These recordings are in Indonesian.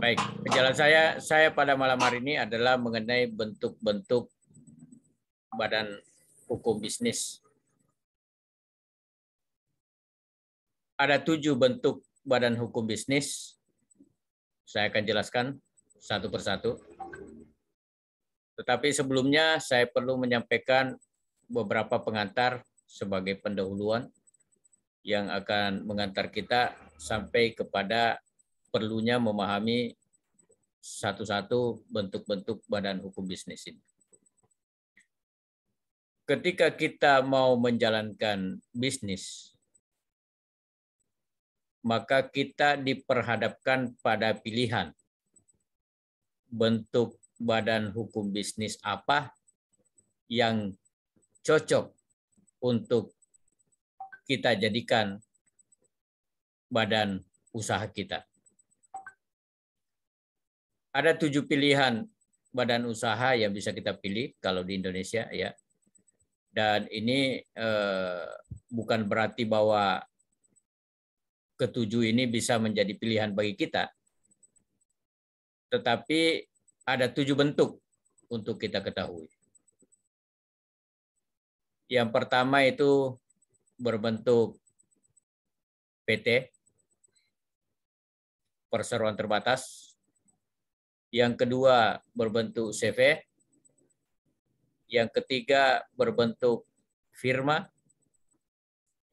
Baik, penjelasan saya pada malam hari ini adalah mengenai bentuk-bentuk badan hukum bisnis. Ada 7 bentuk badan hukum bisnis. Saya akan jelaskan satu persatu. Tetapi sebelumnya saya perlu menyampaikan beberapa pengantar sebagai pendahuluan yang akan mengantar kita sampai kepada perlunya memahami satu-satu bentuk-bentuk badan hukum bisnis ini. Ketika kita mau menjalankan bisnis, maka kita diperhadapkan pada pilihan bentuk badan hukum bisnis apa yang cocok untuk kita jadikan badan usaha kita. Ada 7 pilihan badan usaha yang bisa kita pilih kalau di Indonesia, ya. Dan ini bukan berarti bahwa ketujuh ini bisa menjadi pilihan bagi kita. Tetapi ada 7 bentuk untuk kita ketahui. Yang pertama itu berbentuk PT, perseroan terbatas. Yang kedua berbentuk CV. Yang ketiga berbentuk firma.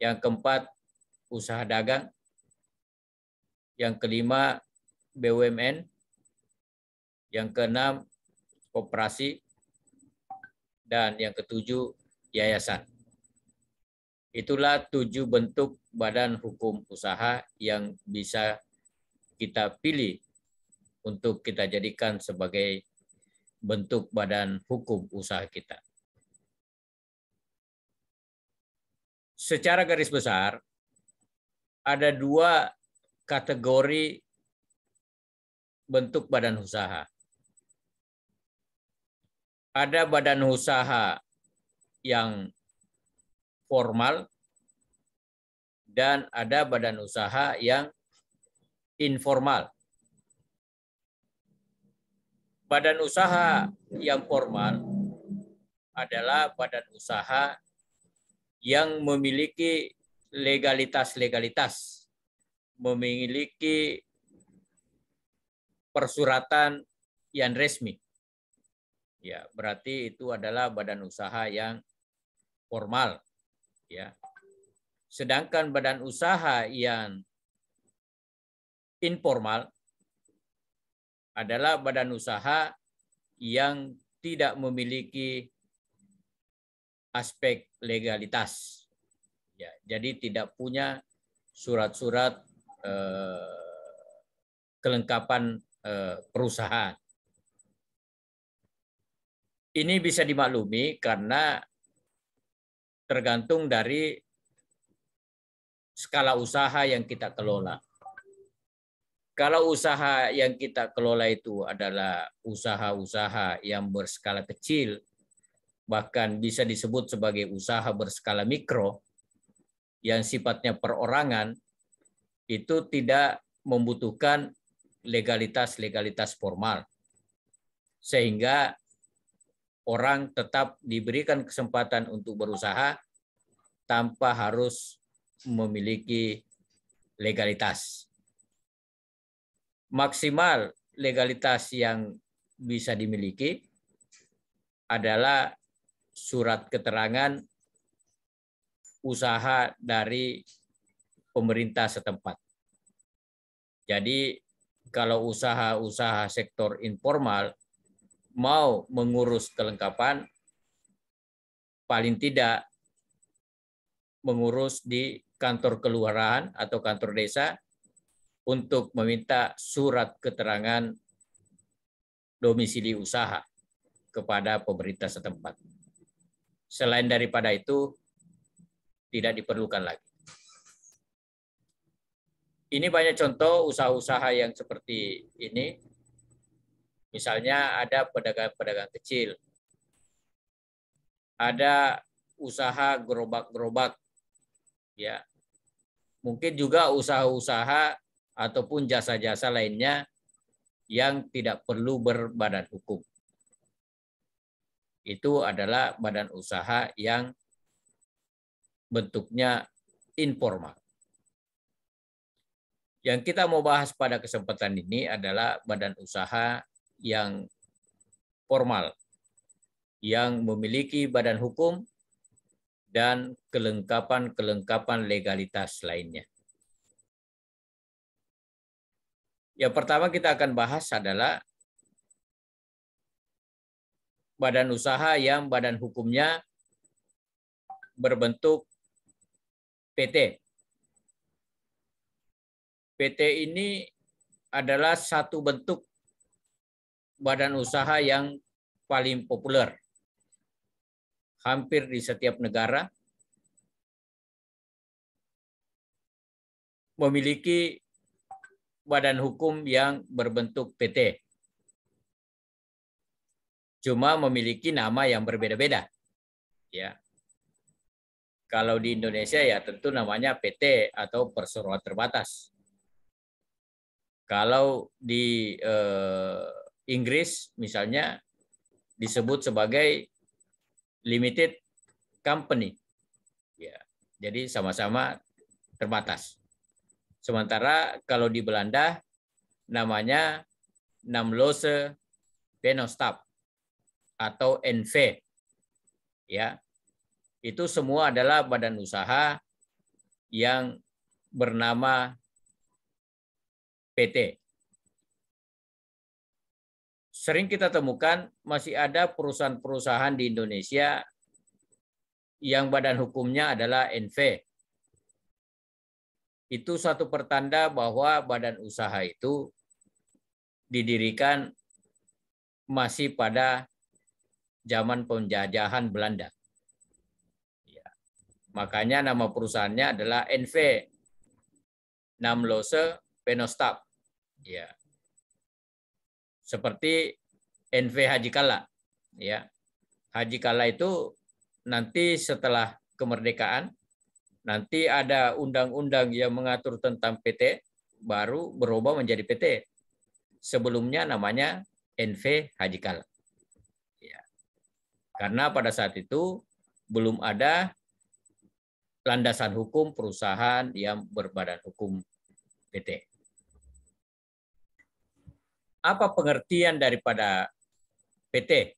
Yang keempat usaha dagang. Yang kelima BUMN. Yang keenam koperasi. Dan yang ketujuh yayasan. Itulah 7 bentuk badan hukum usaha yang bisa kita pilih untuk kita jadikan sebagai bentuk badan hukum usaha kita. Secara garis besar, ada 2 kategori bentuk badan usaha. Ada badan usaha yang formal dan ada badan usaha yang informal. Badan usaha yang formal adalah badan usaha yang memiliki legalitas, memiliki persuratan yang resmi. Ya, berarti itu adalah badan usaha yang formal, ya. Sedangkan badan usaha yang informal adalah badan usaha yang tidak memiliki aspek legalitas. Ya, jadi tidak punya surat-surat kelengkapan perusahaan. Ini bisa dimaklumi karena tergantung dari skala usaha yang kita kelola. Kalau usaha yang kita kelola itu adalah usaha-usaha yang berskala kecil, bahkan bisa disebut sebagai usaha berskala mikro, yang sifatnya perorangan, itu tidak membutuhkan legalitas formal. Sehingga orang tetap diberikan kesempatan untuk berusaha tanpa harus memiliki legalitas. Maksimal legalitas yang bisa dimiliki adalah surat keterangan usaha dari pemerintah setempat. Jadi kalau usaha-usaha sektor informal mau mengurus kelengkapan, paling tidak mengurus di kantor kelurahan atau kantor desa untuk meminta surat keterangan domisili usaha kepada pemerintah setempat. Selain daripada itu, tidak diperlukan lagi. Ini banyak contoh usaha-usaha yang seperti ini. Misalnya ada pedagang-pedagang kecil, ada usaha gerobak-gerobak, ya. Mungkin juga usaha-usaha ataupun jasa-jasa lainnya yang tidak perlu berbadan hukum. Itu adalah badan usaha yang bentuknya informal. Yang kita mau bahas pada kesempatan ini adalah badan usaha yang formal, yang memiliki badan hukum dan kelengkapan legalitas lainnya. Yang pertama kita akan bahas adalah badan usaha yang badan hukumnya berbentuk PT. PT ini adalah satu bentuk badan usaha yang paling populer. Hampir di setiap negara memiliki badan hukum yang berbentuk PT. Cuma memiliki nama yang berbeda-beda. Ya. Kalau di Indonesia ya tentu namanya PT atau perseroan terbatas. Kalau di Inggris misalnya disebut sebagai limited company. Ya. Jadi sama-sama terbatas. Sementara kalau di Belanda namanya Namloze Vennootschap atau NV. Ya. Itu semua adalah badan usaha yang bernama PT. Sering kita temukan masih ada perusahaan-perusahaan di Indonesia yang badan hukumnya adalah NV. Itu satu pertanda bahwa badan usaha itu didirikan masih pada zaman penjajahan Belanda. Ya. Makanya nama perusahaannya adalah NV, Namloze Vennootschap. Ya. Seperti NV Haji Kala. Ya. Haji Kala itu nanti setelah kemerdekaan, nanti ada undang-undang yang mengatur tentang PT, baru berubah menjadi PT. Sebelumnya namanya NV Haji Kala. Ya. Karena pada saat itu belum ada landasan hukum perusahaan yang berbadan hukum PT. Apa pengertian daripada PT?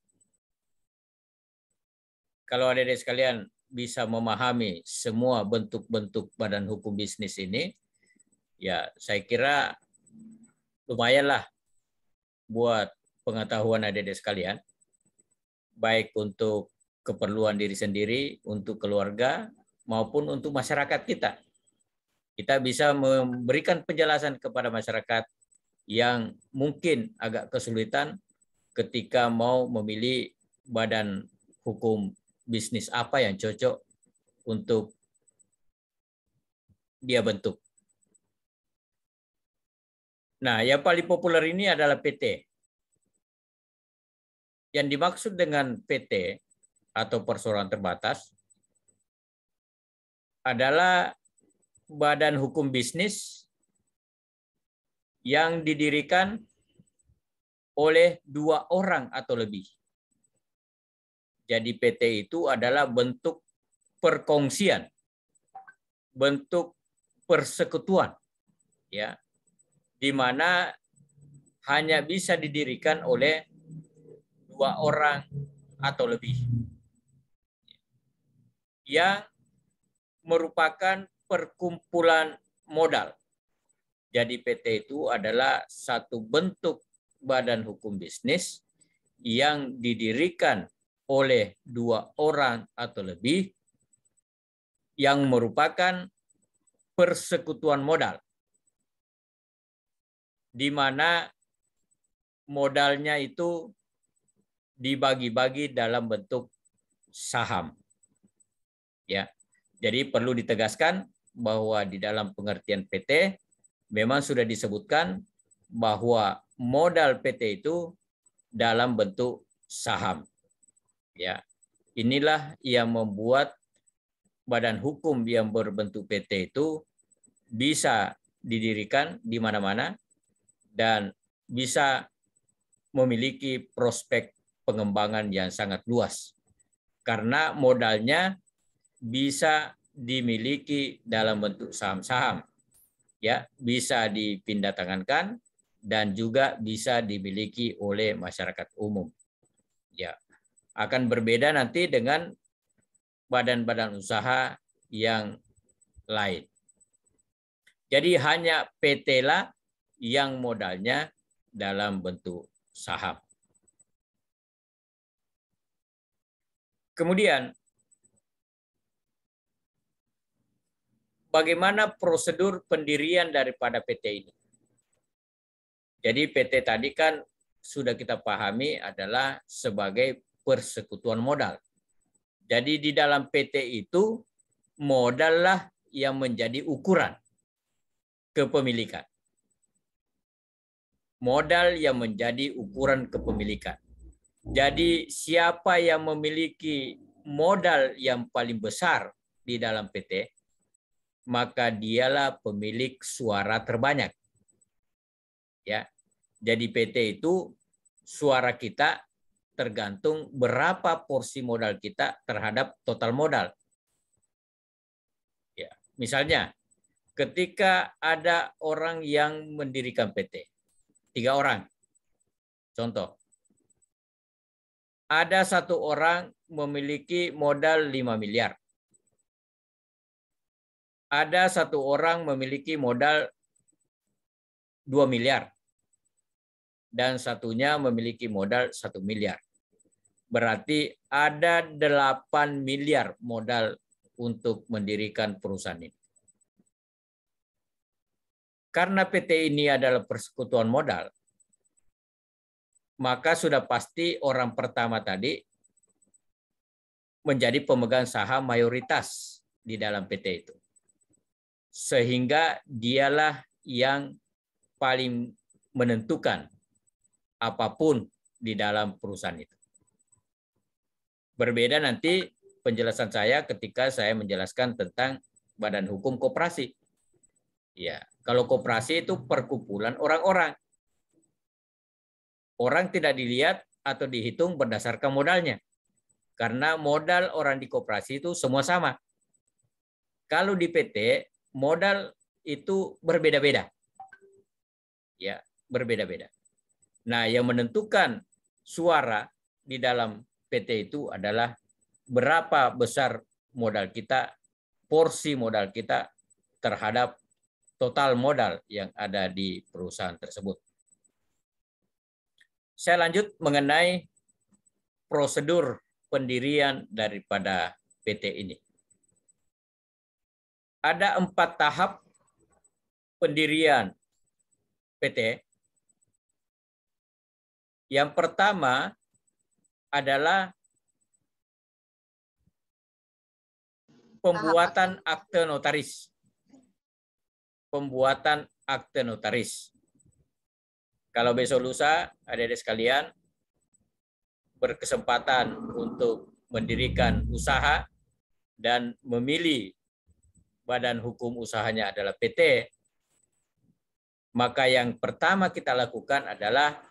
Kalau adik-adik sekalian bisa memahami semua bentuk-bentuk badan hukum bisnis ini, ya saya kira lumayanlah buat pengetahuan adik-adik sekalian, baik untuk keperluan diri sendiri, untuk keluarga, maupun untuk masyarakat kita. Kita bisa memberikan penjelasan kepada masyarakat yang mungkin agak kesulitan ketika mau memilih badan hukum bisnis apa yang cocok untuk dia bentuk. Nah, yang paling populer ini adalah PT. Yang dimaksud dengan PT atau perseroan terbatas adalah badan hukum bisnis yang didirikan oleh 2 orang atau lebih. Jadi PT itu adalah bentuk perkongsian, bentuk persekutuan, ya, di mana hanya bisa didirikan oleh 2 orang atau lebih, yang merupakan perkumpulan modal. Jadi PT itu adalah satu bentuk badan hukum bisnis yang didirikan oleh 2 orang atau lebih yang merupakan persekutuan modal, di mana modalnya itu dibagi-bagi dalam bentuk saham. Ya, jadi perlu ditegaskan bahwa di dalam pengertian PT memang sudah disebutkan bahwa modal PT itu dalam bentuk saham. Ya, inilah yang membuat badan hukum yang berbentuk PT itu bisa didirikan di mana-mana dan bisa memiliki prospek pengembangan yang sangat luas karena modalnya bisa dimiliki dalam bentuk saham-saham, ya, bisa dipindahtangankan dan juga bisa dimiliki oleh masyarakat umum. Ya, akan berbeda nanti dengan badan-badan usaha yang lain. Jadi hanya PT lah yang modalnya dalam bentuk saham. Kemudian, bagaimana prosedur pendirian daripada PT ini? Jadi PT tadi kan sudah kita pahami adalah sebagai persekutuan modal. Jadi di dalam PT itu modal lah yang menjadi ukuran kepemilikan. Modal yang menjadi ukuran kepemilikan. Jadi siapa yang memiliki modal yang paling besar di dalam PT, maka dialah pemilik suara terbanyak. Ya. Jadi PT itu suara kita tergantung berapa porsi modal kita terhadap total modal. Ya, misalnya ketika ada orang yang mendirikan PT, 3 orang. Contoh, ada 1 orang memiliki modal 5 miliar. Ada 1 orang memiliki modal 2 miliar. Dan satunya memiliki modal 1 miliar. Berarti ada 8 miliar modal untuk mendirikan perusahaan ini. Karena PT ini adalah persekutuan modal, maka sudah pasti orang pertama tadi menjadi pemegang saham mayoritas di dalam PT itu. Sehingga dialah yang paling menentukan apapun di dalam perusahaan itu. Berbeda nanti penjelasan saya ketika saya menjelaskan tentang badan hukum koperasi. Ya, kalau koperasi itu perkumpulan orang-orang. Orang tidak dilihat atau dihitung berdasarkan modalnya. Karena modal orang di koperasi itu semua sama. Kalau di PT, modal itu berbeda-beda. Ya, berbeda-beda. Nah, yang menentukan suara di dalam PT itu adalah berapa besar modal kita, porsi modal kita terhadap total modal yang ada di perusahaan tersebut. Saya lanjut mengenai prosedur pendirian daripada PT ini. Ada 4 tahap pendirian PT. Yang pertama adalah pembuatan akte notaris. Pembuatan akte notaris. Kalau besok lusa, adik-adik sekalian berkesempatan untuk mendirikan usaha dan memilih badan hukum usahanya adalah PT, maka yang pertama kita lakukan adalah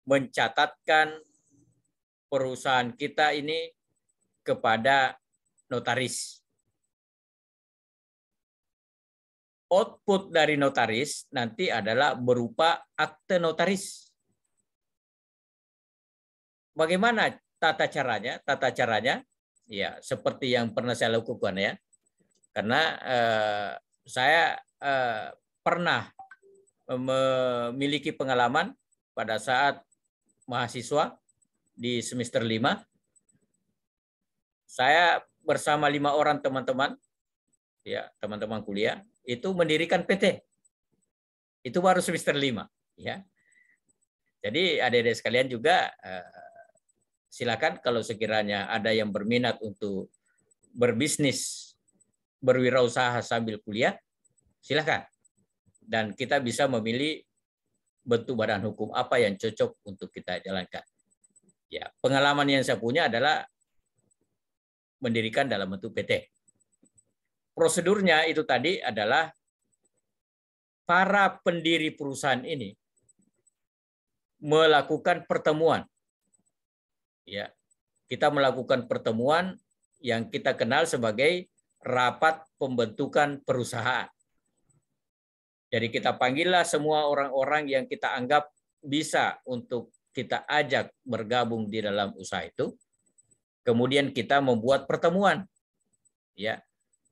mencatatkan perusahaan kita ini kepada notaris. Output dari notaris nanti adalah berupa akte notaris. Bagaimana tata caranya? Tata caranya ya seperti yang pernah saya lakukan ya. Karena saya pernah memiliki pengalaman pada saat mahasiswa di semester 5. Saya bersama 5 orang teman-teman, ya teman-teman kuliah, itu mendirikan PT. Itu baru semester 5. Ya. Jadi adik-adik sekalian juga silakan kalau sekiranya ada yang berminat untuk berbisnis, berwirausaha sambil kuliah, silakan. Dan kita bisa memilih bentuk badan hukum apa yang cocok untuk kita jalankan. Ya, pengalaman yang saya punya adalah mendirikan dalam bentuk PT. Prosedurnya itu tadi adalah para pendiri perusahaan ini melakukan pertemuan. Ya, kita melakukan pertemuan yang kita kenal sebagai rapat pembentukan perusahaan. Jadi kita panggillah semua orang-orang yang kita anggap bisa untuk kita ajak bergabung di dalam usaha itu. Kemudian kita membuat pertemuan. Ya,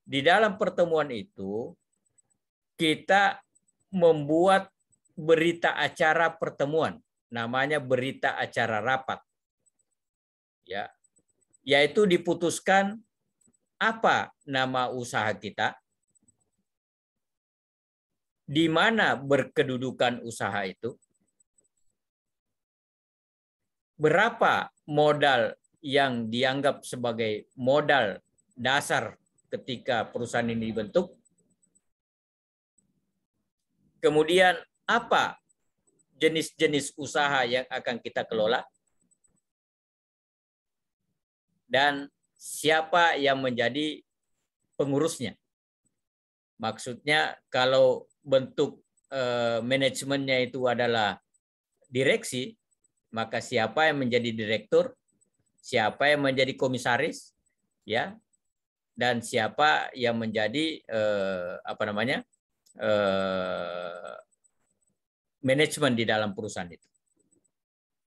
di dalam pertemuan itu kita membuat berita acara pertemuan, namanya berita acara rapat. Ya, yaitu diputuskan apa nama usaha kita, di mana berkedudukan usaha itu, berapa modal yang dianggap sebagai modal dasar ketika perusahaan ini dibentuk, kemudian apa jenis-jenis usaha yang akan kita kelola, dan siapa yang menjadi pengurusnya. Maksudnya kalau bentuk manajemennya itu adalah direksi, maka siapa yang menjadi direktur, siapa yang menjadi komisaris, ya, dan siapa yang menjadi manajemen di dalam perusahaan itu.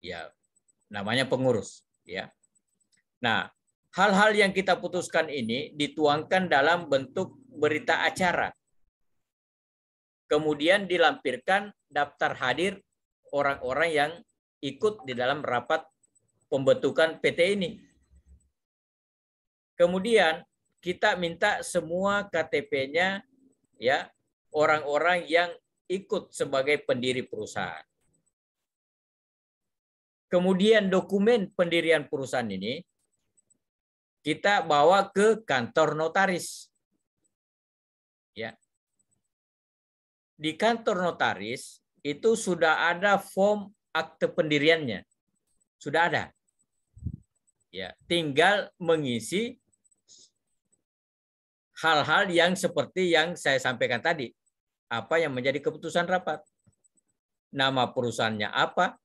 Ya, namanya pengurus, ya. Nah, hal-hal yang kita putuskan ini dituangkan dalam bentuk berita acara. Kemudian dilampirkan daftar hadir orang-orang yang ikut di dalam rapat pembentukan PT ini. Kemudian kita minta semua KTP-nya, ya, orang-orang yang ikut sebagai pendiri perusahaan. Kemudian dokumen pendirian perusahaan ini kita bawa ke kantor notaris. Ya. Di kantor notaris itu sudah ada form akte pendiriannya. Sudah ada. Ya, tinggal mengisi hal-hal yang seperti yang saya sampaikan tadi. Apa yang menjadi keputusan rapat? Nama perusahaannya apa?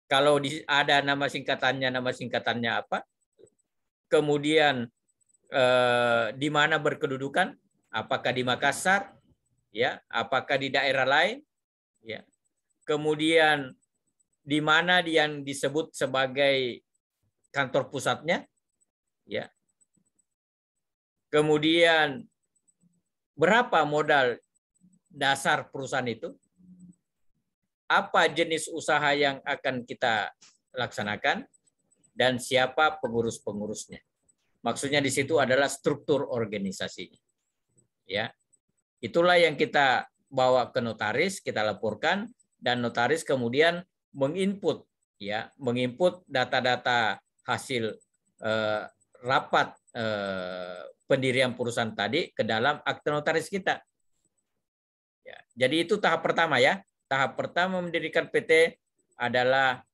Kalau ada nama singkatannya apa? Kemudian di mana berkedudukan? Apakah di Makassar? Ya, apakah di daerah lain? Ya. Kemudian di mana yang disebut sebagai kantor pusatnya? Ya. Kemudian berapa modal dasar perusahaan itu? Apa jenis usaha yang akan kita laksanakan? Dan siapa pengurus-pengurusnya? Maksudnya di situ adalah struktur organisasi. Ya. Itulah yang kita bawa ke notaris, kita laporkan, dan notaris kemudian menginput, ya, menginput data-data hasil rapat pendirian perusahaan tadi ke dalam akte notaris kita. Ya, jadi itu tahap pertama, ya. Tahap pertama mendirikan PT adalah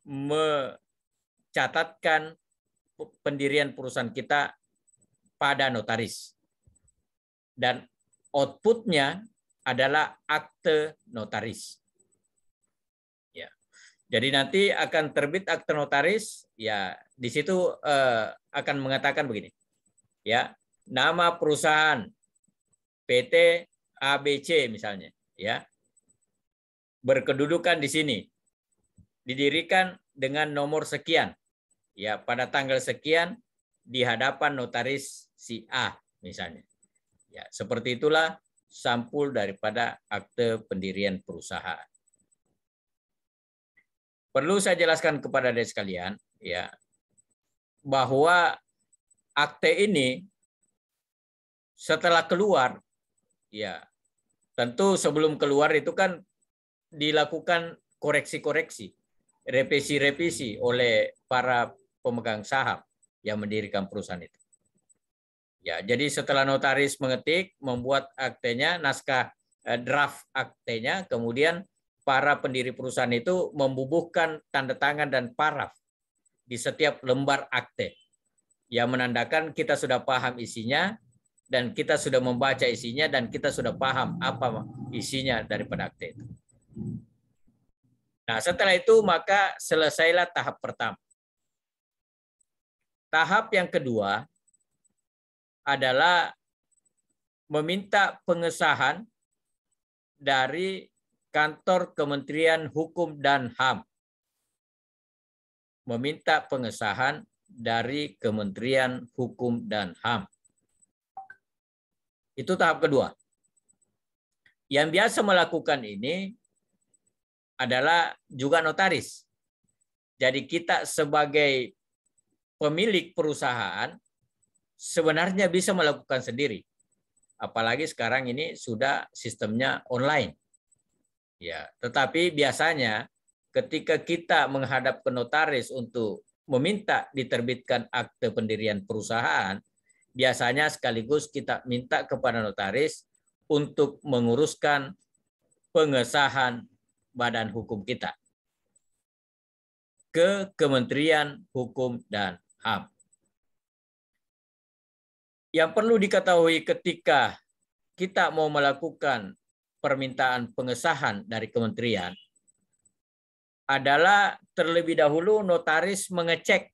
mencatatkan pendirian perusahaan kita pada notaris. Dan outputnya adalah akte notaris. Ya. Jadi nanti akan terbit akte notaris, ya, di situ akan mengatakan begini. Ya, nama perusahaan PT ABC misalnya, ya. Berkedudukan di sini. Didirikan dengan nomor sekian. Ya, pada tanggal sekian di hadapan notaris si A misalnya. Ya, seperti itulah sampul daripada akte pendirian perusahaan. Perlu saya jelaskan kepada adik sekalian, ya, bahwa akte ini setelah keluar, ya, tentu sebelum keluar itu kan dilakukan koreksi-koreksi, revisi-revisi oleh para pemegang saham yang mendirikan perusahaan itu. Ya, jadi setelah notaris mengetik, membuat aktenya, naskah draft aktenya, kemudian para pendiri perusahaan itu membubuhkan tanda tangan dan paraf di setiap lembar akte yang menandakan kita sudah paham isinya dan kita sudah membaca isinya dan kita sudah paham apa isinya daripada akte itu. Nah, setelah itu maka selesailah tahap pertama. Tahap yang kedua adalah meminta pengesahan dari kantor Kementerian Hukum dan HAM. Meminta pengesahan dari Kementerian Hukum dan HAM. Itu tahap kedua. Yang biasa melakukan ini adalah juga notaris. Jadi kita sebagai pemilik perusahaan sebenarnya bisa melakukan sendiri. Apalagi sekarang ini sudah sistemnya online. Ya, tetapi biasanya ketika kita menghadap ke notaris untuk meminta diterbitkan akte pendirian perusahaan, biasanya sekaligus kita minta kepada notaris untuk menguruskan pengesahan badan hukum kita ke Kementerian Hukum dan HAM. Yang perlu diketahui ketika kita mau melakukan permintaan pengesahan dari kementerian adalah terlebih dahulu notaris mengecek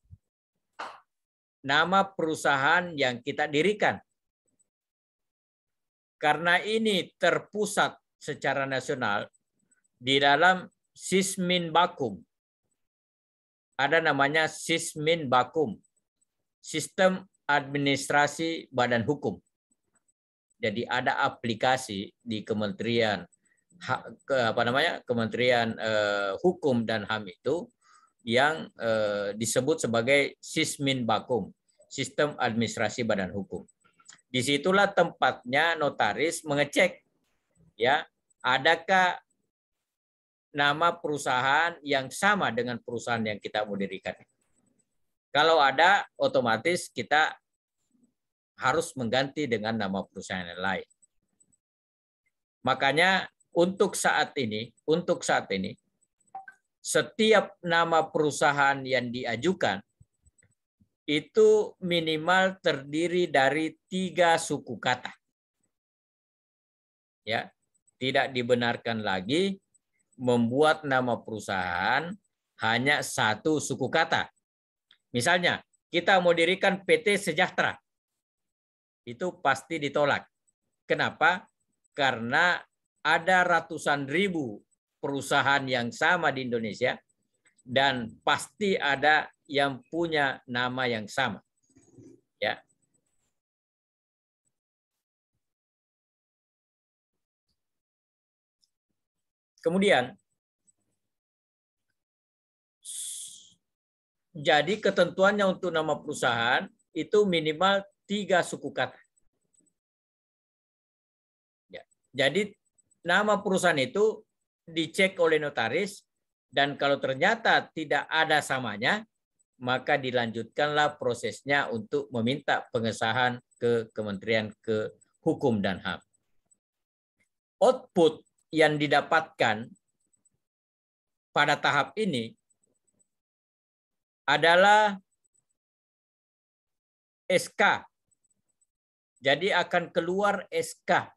nama perusahaan yang kita dirikan. Karena ini terpusat secara nasional di dalam Sismin Bakum. Ada namanya Sismin Bakum, Sistem Administrasi Badan Hukum. Jadi ada aplikasi di Kementerian Kementerian Hukum dan HAM itu yang disebut sebagai Sismin Bakum, Sistem Administrasi Badan Hukum. Disitulah tempatnya notaris mengecek, ya, adakah nama perusahaan yang sama dengan perusahaan yang kita mau dirikan. Kalau ada, otomatis kita harus mengganti dengan nama perusahaan yang lain. Makanya untuk saat ini, setiap nama perusahaan yang diajukan itu minimal terdiri dari 3 suku kata. Ya, tidak dibenarkan lagi membuat nama perusahaan hanya 1 suku kata. Misalnya, kita mau dirikan PT Sejahtera. Itu pasti ditolak. Kenapa? Karena ada ratusan ribu perusahaan yang sama di Indonesia dan pasti ada yang punya nama yang sama. Ya. Kemudian jadi ketentuannya untuk nama perusahaan itu minimal 3 suku kata. Ya. Jadi nama perusahaan itu dicek oleh notaris dan kalau ternyata tidak ada samanya, maka dilanjutkanlah prosesnya untuk meminta pengesahan ke Kementerian Hukum dan HAM. Output yang didapatkan pada tahap ini adalah SK. Jadi akan keluar SK.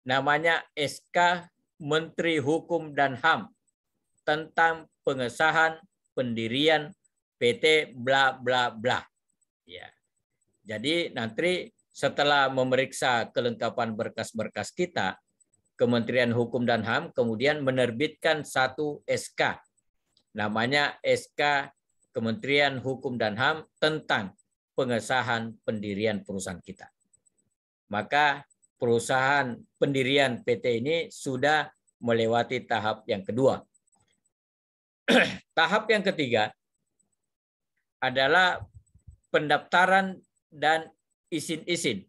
Namanya SK Menteri Hukum dan HAM tentang pengesahan pendirian PT bla bla bla. Ya. Jadi nanti setelah memeriksa kelengkapan berkas-berkas kita, Kementerian Hukum dan HAM kemudian menerbitkan 1 SK. Namanya SK Kementerian Hukum dan HAM tentang pengesahan pendirian perusahaan kita. Maka perusahaan pendirian PT ini sudah melewati tahap yang kedua. Tahap yang ketiga adalah pendaftaran dan izin-izin.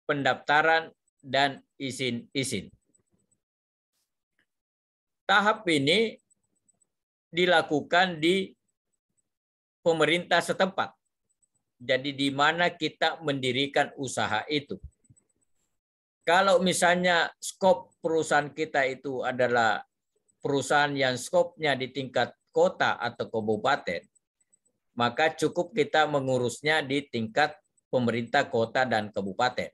Pendaftaran dan izin-izin. Tahap ini dilakukan di pemerintah setempat. Jadi di mana kita mendirikan usaha itu. Kalau misalnya skop perusahaan kita itu adalah perusahaan yang skopnya di tingkat kota atau kabupaten, maka cukup kita mengurusnya di tingkat pemerintah kota dan kabupaten.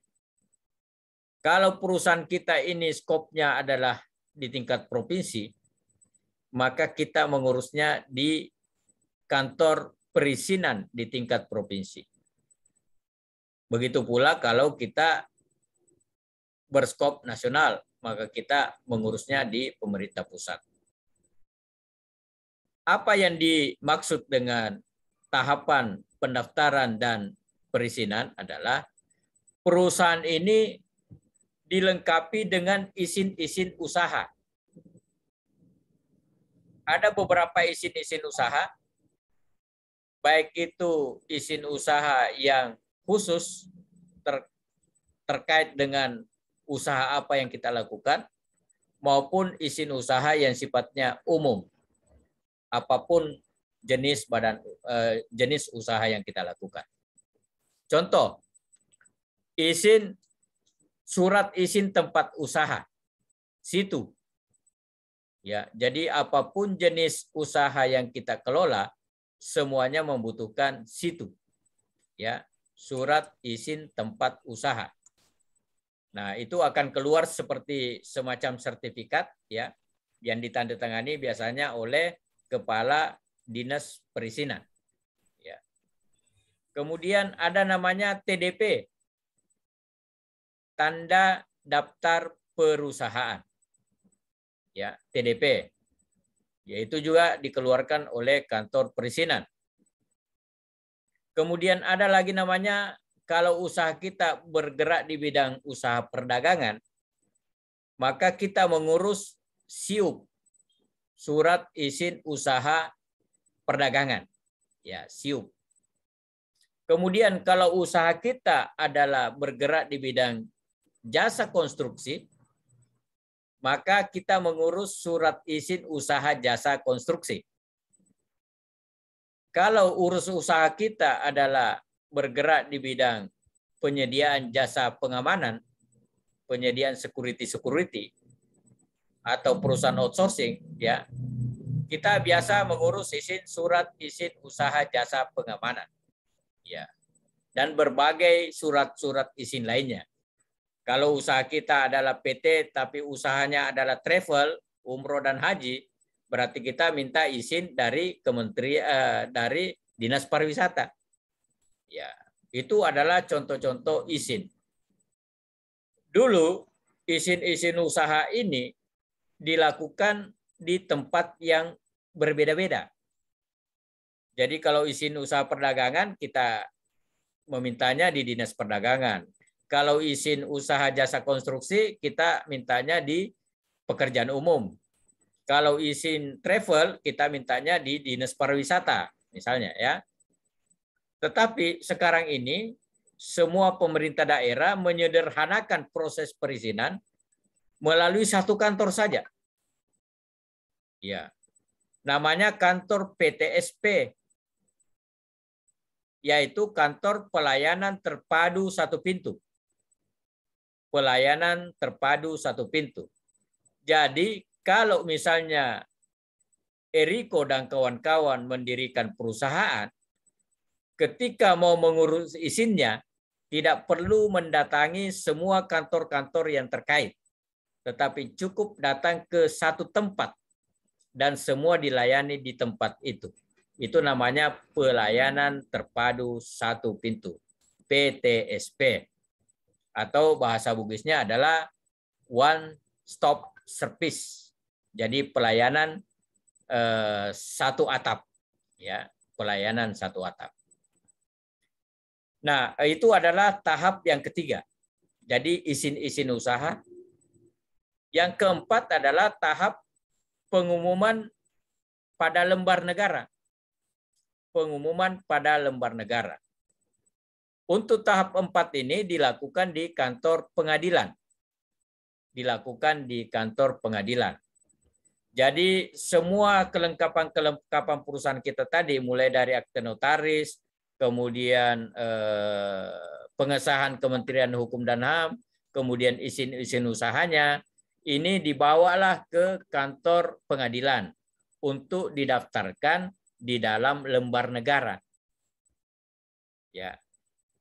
Kalau perusahaan kita ini skopnya adalah di tingkat provinsi, maka kita mengurusnya di kantor perizinan di tingkat provinsi. Begitu pula kalau kita berskop nasional, maka kita mengurusnya di pemerintah pusat. Apa yang dimaksud dengan tahapan pendaftaran dan perizinan adalah perusahaan ini dilengkapi dengan izin-izin usaha. Ada beberapa izin-izin usaha, baik itu izin usaha yang khusus terkait dengan usaha apa yang kita lakukan, maupun izin usaha yang sifatnya umum, apapun jenis jenis usaha yang kita lakukan. Contoh, surat izin tempat usaha, situ. Ya, jadi apapun jenis usaha yang kita kelola, semuanya membutuhkan situ. Ya, surat izin tempat usaha. Nah, itu akan keluar seperti semacam sertifikat, ya, yang ditandatangani biasanya oleh Kepala Dinas Perizinan. Ya. Kemudian ada namanya TDP, tanda daftar perusahaan. Ya, TDP. Yaitu juga dikeluarkan oleh kantor perizinan. Kemudian ada lagi namanya, kalau usaha kita bergerak di bidang usaha perdagangan, maka kita mengurus SIUP, surat izin usaha perdagangan. Ya, SIUP. Kemudian kalau usaha kita adalah bergerak di bidang jasa konstruksi, maka kita mengurus surat izin usaha jasa konstruksi. Kalau urus usaha kita adalah bergerak di bidang penyediaan jasa pengamanan, penyediaan security atau perusahaan outsourcing, ya, kita biasa mengurus surat izin usaha jasa pengamanan, ya, dan berbagai surat-surat izin lainnya. Kalau usaha kita adalah PT tapi usahanya adalah travel, umroh dan haji, berarti kita minta izin dari kementerian, dari Dinas Pariwisata. Ya, itu adalah contoh-contoh izin. Dulu izin-izin usaha ini dilakukan di tempat yang berbeda-beda. Jadi kalau izin usaha perdagangan kita memintanya di Dinas Perdagangan. Kalau izin usaha jasa konstruksi, kita mintanya di pekerjaan umum. Kalau izin travel, kita mintanya di Dinas Pariwisata, misalnya, ya. Tetapi sekarang ini, semua pemerintah daerah menyederhanakan proses perizinan melalui satu kantor saja. Ya. Namanya kantor PTSP, yaitu Kantor Pelayanan Terpadu Satu Pintu. Pelayanan terpadu satu pintu. Jadi kalau misalnya Eriko dan kawan-kawan mendirikan perusahaan, ketika mau mengurus izinnya, tidak perlu mendatangi semua kantor-kantor yang terkait, tetapi cukup datang ke satu tempat dan semua dilayani di tempat itu. Itu namanya pelayanan terpadu satu pintu, PTSP. Atau bahasa Bugisnya adalah one stop service. Jadi pelayanan satu atap, ya, pelayanan satu atap. Nah, itu adalah tahap yang ketiga. Jadi izin-izin usaha. Yang keempat adalah tahap pengumuman pada lembar negara. Pengumuman pada lembar negara. Untuk tahap 4 ini dilakukan di kantor pengadilan. Dilakukan di kantor pengadilan. Jadi semua kelengkapan perusahaan kita tadi, mulai dari akte notaris, kemudian pengesahan Kementerian Hukum dan HAM, kemudian izin-izin usahanya, ini dibawalah ke kantor pengadilan untuk didaftarkan di dalam lembar negara. Ya.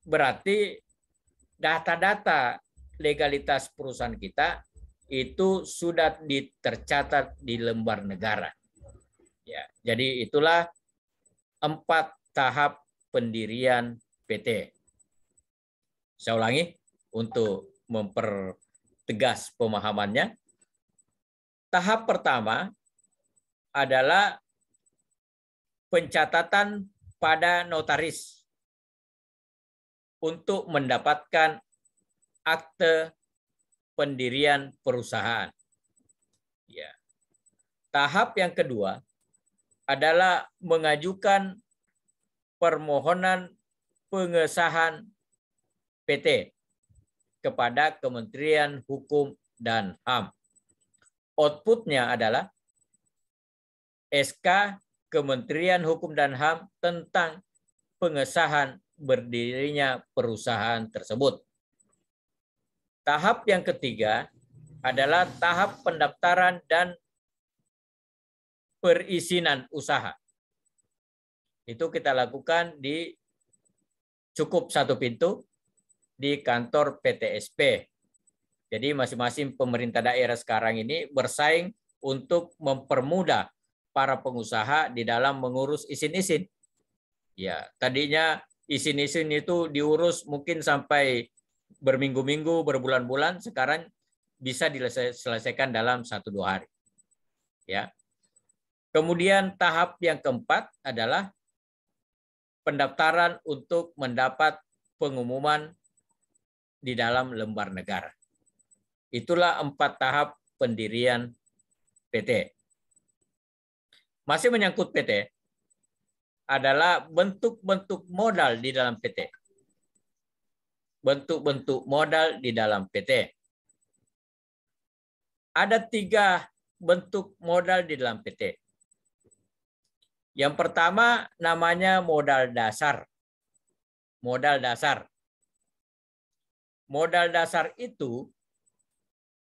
Berarti data-data legalitas perusahaan kita itu sudah tercatat di lembar negara. Ya, jadi itulah 4 tahap pendirian PT. Saya ulangi untuk mempertegas pemahamannya. Tahap pertama adalah pencatatan pada notaris untuk mendapatkan akte pendirian perusahaan. Ya. Tahap yang kedua adalah mengajukan permohonan pengesahan PT kepada Kementerian Hukum dan HAM. Outputnya adalah SK Kementerian Hukum dan HAM tentang pengesahan berdirinya perusahaan tersebut. Tahap yang ketiga adalah tahap pendaftaran dan perizinan usaha. Itu kita lakukan di cukup 1 pintu di kantor PTSP. Jadi masing-masing pemerintah daerah sekarang ini bersaing untuk mempermudah para pengusaha di dalam mengurus izin-izin. Ya, tadinya izin-izin itu diurus mungkin sampai berminggu-minggu, berbulan-bulan, sekarang bisa diselesaikan dalam 1-2 hari. Ya. Kemudian tahap yang keempat adalah pendaftaran untuk mendapat pengumuman di dalam lembar negara. Itulah 4 tahap pendirian PT. Masih menyangkut PT adalah bentuk-bentuk modal di dalam PT. Bentuk-bentuk modal di dalam PT. Ada 3 bentuk modal di dalam PT. Yang pertama namanya modal dasar. Modal dasar. Modal dasar itu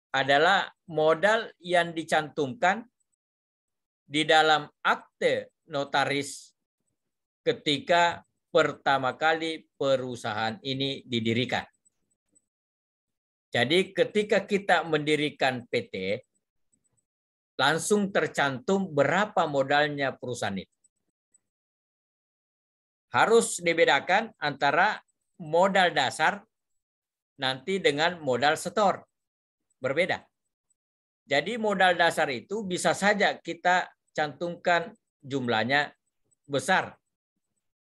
adalah modal yang dicantumkan di dalam akte notaris ketika pertama kali perusahaan ini didirikan. Jadi ketika kita mendirikan PT, langsung tercantum berapa modalnya perusahaan itu. Harus dibedakan antara modal dasar nanti dengan modal setor. Berbeda. Jadi modal dasar itu bisa saja kita cantumkan jumlahnya besar.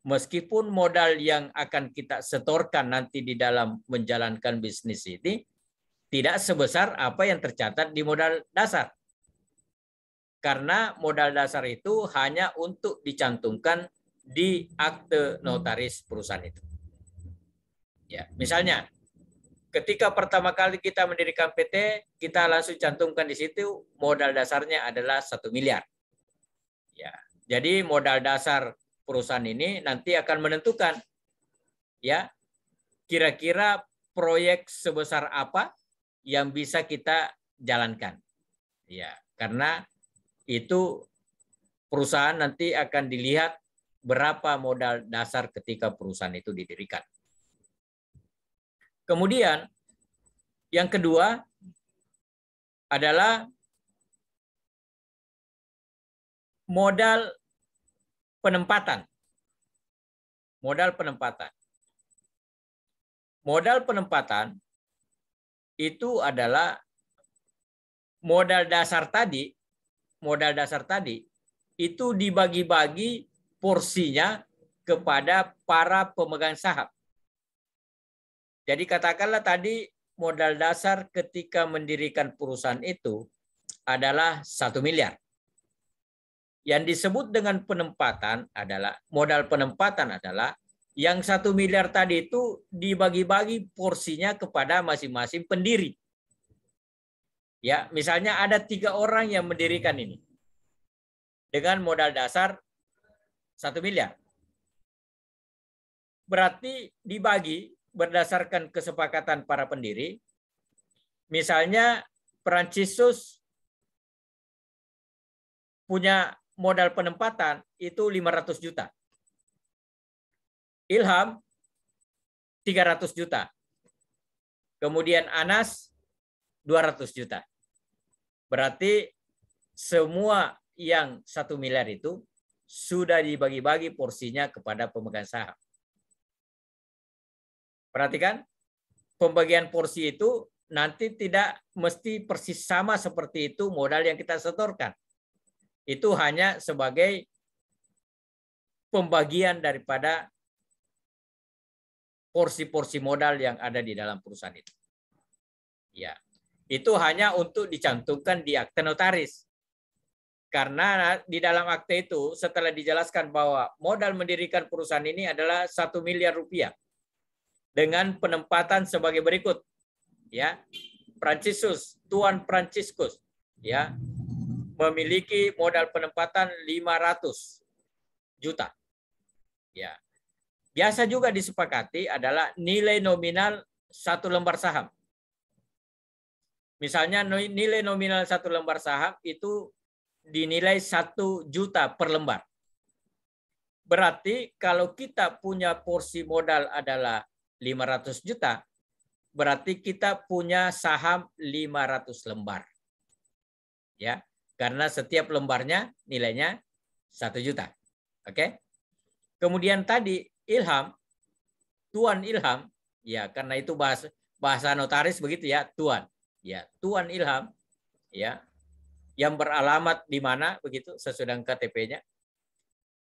Meskipun modal yang akan kita setorkan nanti di dalam menjalankan bisnis ini tidak sebesar apa yang tercatat di modal dasar. Karena modal dasar itu hanya untuk dicantumkan di akte notaris perusahaan itu. Ya, misalnya ketika pertama kali kita mendirikan PT, kita langsung cantumkan di situ modal dasarnya adalah 1 miliar. Ya, jadi modal dasar perusahaan ini nanti akan menentukan ya kira-kira proyek sebesar apa yang bisa kita jalankan. Ya, karena itu perusahaan nanti akan dilihat berapa modal dasar ketika perusahaan itu didirikan. Kemudian yang kedua adalah modal penempatan. Modal penempatan. Modal penempatan itu adalah modal dasar tadi itu dibagi-bagi porsinya kepada para pemegang saham. Jadi katakanlah tadi modal dasar ketika mendirikan perusahaan itu adalah 1 miliar. Yang disebut dengan penempatan adalah modal penempatan adalah yang 1 miliar tadi itu dibagi-bagi porsinya kepada masing-masing pendiri. Ya, misalnya ada 3 orang yang mendirikan ini dengan modal dasar 1 miliar. Berarti dibagi berdasarkan kesepakatan para pendiri. Misalnya Francisus punya modal penempatan itu 500 juta. Ilham 300 juta. Kemudian Anas 200 juta. Berarti semua yang 1 miliar itu sudah dibagi-bagi porsinya kepada pemegang saham. Perhatikan, pembagian porsi itu nanti tidak mesti persis sama seperti itu modal yang kita setorkan. Itu hanya sebagai pembagian daripada porsi-porsi modal yang ada di dalam perusahaan itu. Ya, itu hanya untuk dicantumkan di akte notaris. Karena di dalam akte itu setelah dijelaskan bahwa modal mendirikan perusahaan ini adalah 1 miliar rupiah dengan penempatan sebagai berikut. Ya, Francisus, Tuan Franciscus, ya, memiliki modal penempatan 500 juta. Ya. Biasa juga disepakati adalah nilai nominal 1 lembar saham. Misalnya nilai nominal 1 lembar saham itu dinilai 1 juta per lembar. Berarti kalau kita punya porsi modal adalah 500 juta, berarti kita punya saham 500 lembar. Ya, karena setiap lembarnya nilainya 1 juta. Oke. Kemudian tadi Ilham, Tuan Ilham, ya karena itu bahasa notaris begitu ya, Tuan. Ya, Tuan Ilham, ya, yang beralamat di mana begitu sesudah KTP-nya,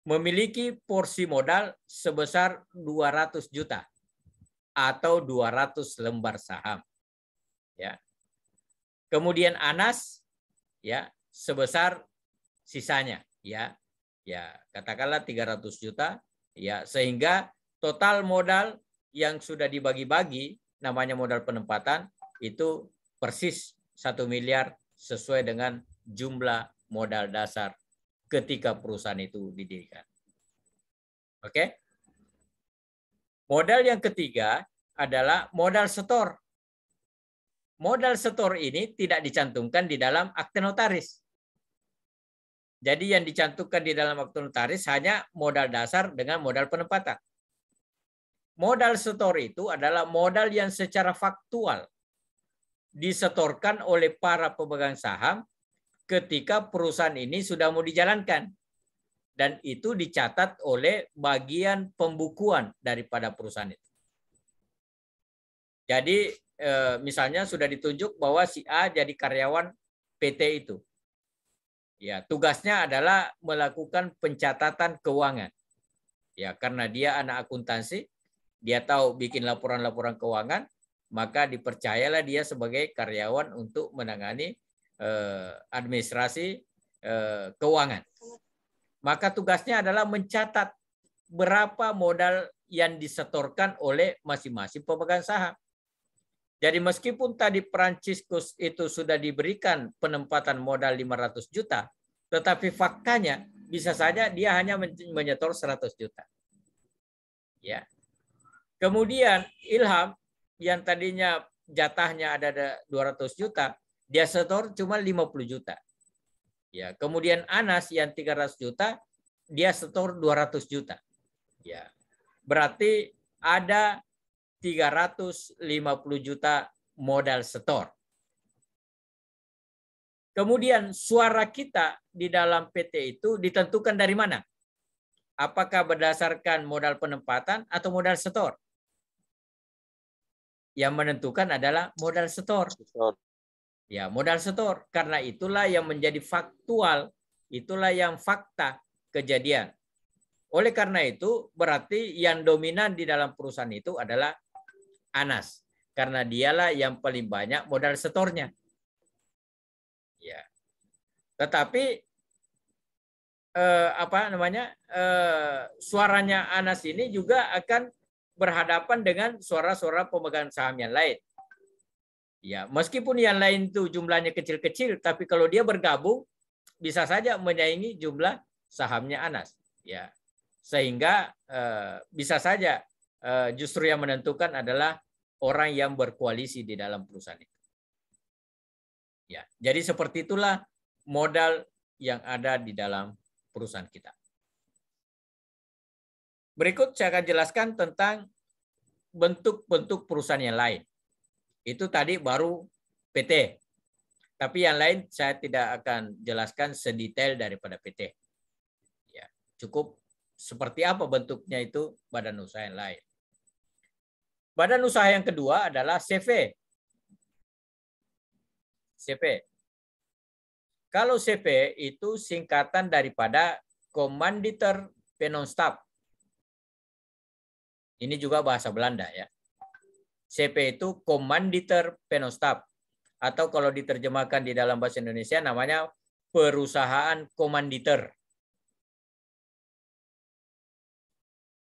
memiliki porsi modal sebesar 200 juta atau 200 lembar saham. Ya. Kemudian Anas, ya, sebesar sisanya, ya. Ya, katakanlah 300 juta, ya, sehingga total modal yang sudah dibagi-bagi namanya modal penempatan itu persis 1 miliar sesuai dengan jumlah modal dasar ketika perusahaan itu didirikan. Oke? Modal yang ketiga adalah modal setor. Modal setor ini tidak dicantumkan di dalam akte notaris. Jadi yang dicantumkan di dalam akte notaris hanya modal dasar dengan modal penempatan. Modal setor itu adalah modal yang secara faktual disetorkan oleh para pemegang saham ketika perusahaan ini sudah mau dijalankan. Dan itu dicatat oleh bagian pembukuan daripada perusahaan itu. Jadi misalnya sudah ditunjuk bahwa si A jadi karyawan PT itu. Ya, tugasnya adalah melakukan pencatatan keuangan. Ya, karena dia anak akuntansi, dia tahu bikin laporan-laporan keuangan, maka dipercayalah dia sebagai karyawan untuk menangani administrasi keuangan. Maka tugasnya adalah mencatat berapa modal yang disetorkan oleh masing-masing pemegang saham. Jadi meskipun tadi Franciscus itu sudah diberikan penempatan modal 500 juta, tetapi faktanya bisa saja dia hanya menyetor 100 juta. Ya. Kemudian Ilham yang tadinya jatahnya ada 200 juta, dia setor cuma 50 juta. Ya, kemudian Anas yang 300 juta, dia setor 200 juta. Ya. Berarti ada 350 juta modal setor. Kemudian suara kita di dalam PT itu ditentukan dari mana? Apakah berdasarkan modal penempatan atau modal setor? Yang menentukan adalah modal setor. Ya, modal setor. Karena itulah yang menjadi faktual, itulah yang fakta kejadian. Oleh karena itu, berarti yang dominan di dalam perusahaan itu adalah Anas, karena dialah yang paling banyak modal setornya. Ya. Tetapi suaranya Anas ini juga akan berhadapan dengan suara-suara pemegang saham yang lain. Ya, meskipun yang lain itu jumlahnya kecil-kecil, tapi kalau dia bergabung bisa saja menyaingi jumlah sahamnya Anas. Ya, sehingga bisa saja justru yang menentukan adalah orang yang berkoalisi di dalam perusahaan itu. Ya, jadi seperti itulah modal yang ada di dalam perusahaan kita. Berikut saya akan jelaskan tentang bentuk-bentuk perusahaan yang lain. Itu tadi baru PT. Tapi yang lain saya tidak akan jelaskan sedetail daripada PT. Ya, cukup seperti apa bentuknya itu badan usaha yang lain. Badan usaha yang kedua adalah CV. CV. Kalau CV itu singkatan daripada Commanditer Penonstap. Ini juga bahasa Belanda ya. CV itu Commanditer Penonstap. Atau kalau diterjemahkan di dalam bahasa Indonesia namanya perusahaan komanditer.